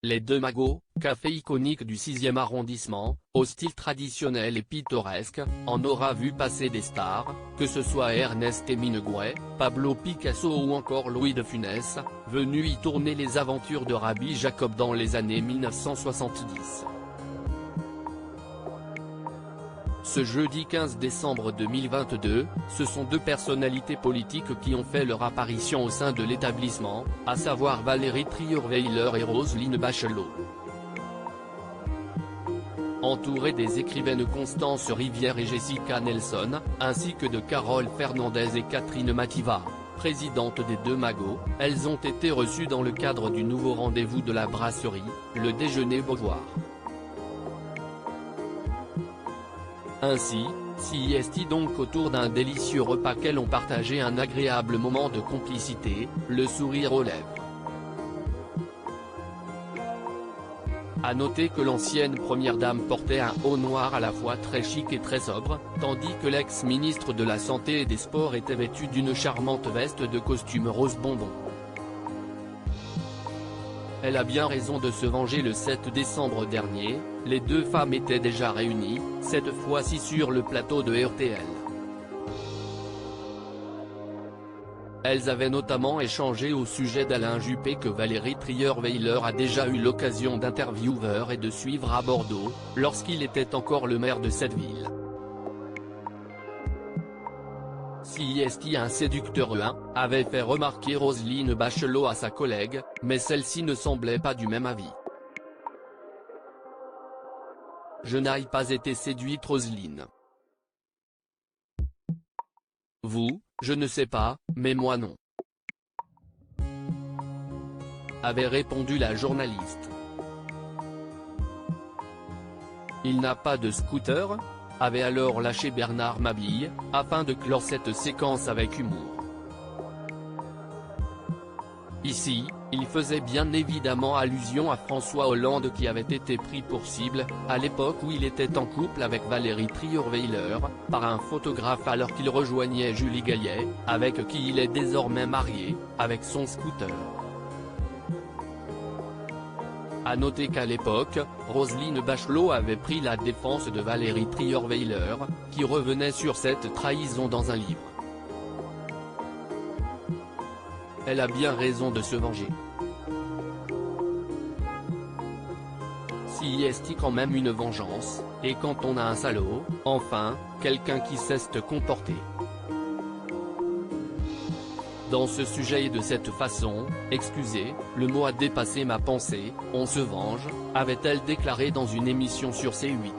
Les Deux Magots, café iconique du 6e arrondissement, au style traditionnel et pittoresque, en aura vu passer des stars, que ce soit Ernest Hemingway, Pablo Picasso ou encore Louis de Funès, venus y tourner les aventures de Rabbi Jacob dans les années 1970. Ce jeudi 15 décembre 2022, ce sont deux personnalités politiques qui ont fait leur apparition au sein de l'établissement, à savoir Valérie Trierweiler et Roselyne Bachelot. Entourés des écrivaines Constance Rivière et Jessica Nelson, ainsi que de Carole Fernandez et Catherine Mativa, présidentes des Deux Magots, elles ont été reçues dans le cadre du nouveau rendez-vous de la brasserie, le déjeuner Beauvoir. Ainsi, s'y est donc autour d'un délicieux repas qu'elles ont partagé un agréable moment de complicité, le sourire aux lèvres. À noter que l'ancienne première dame portait un haut noir à la fois très chic et très sobre, tandis que l'ex-ministre de la Santé et des Sports était vêtu d'une charmante veste de costume rose bonbon. Elle a bien raison de se venger. Le 7 décembre dernier, les deux femmes étaient déjà réunies, cette fois-ci sur le plateau de RTL. Elles avaient notamment échangé au sujet d'Alain Juppé que Valérie Trierweiler a déjà eu l'occasion d'interviewer et de suivre à Bordeaux, lorsqu'il était encore le maire de cette ville. Si est un séducteur avait fait remarquer Roselyne Bachelot à sa collègue, mais celle-ci ne semblait pas du même avis. Je n'ai pas été séduite Roselyne. Vous, je ne sais pas, mais moi non. Avait répondu la journaliste. Il n'a pas de scooter ? Avait alors lâché Bernard Mabille, afin de clore cette séquence avec humour. Ici, il faisait bien évidemment allusion à François Hollande qui avait été pris pour cible, à l'époque où il était en couple avec Valérie Trierweiler, par un photographe alors qu'il rejoignait Julie Gaillet, avec qui il est désormais marié, avec son scooter. À noter qu'à l'époque, Roselyne Bachelot avait pris la défense de Valérie Trierweiler, qui revenait sur cette trahison dans un livre. Elle a bien raison de se venger. Si est quand même une vengeance, et quand on a un salaud, enfin, quelqu'un qui sait se comporter. Dans ce sujet et de cette façon, excusez, le mot a dépassé ma pensée, on se venge, avait-elle déclaré dans une émission sur C8.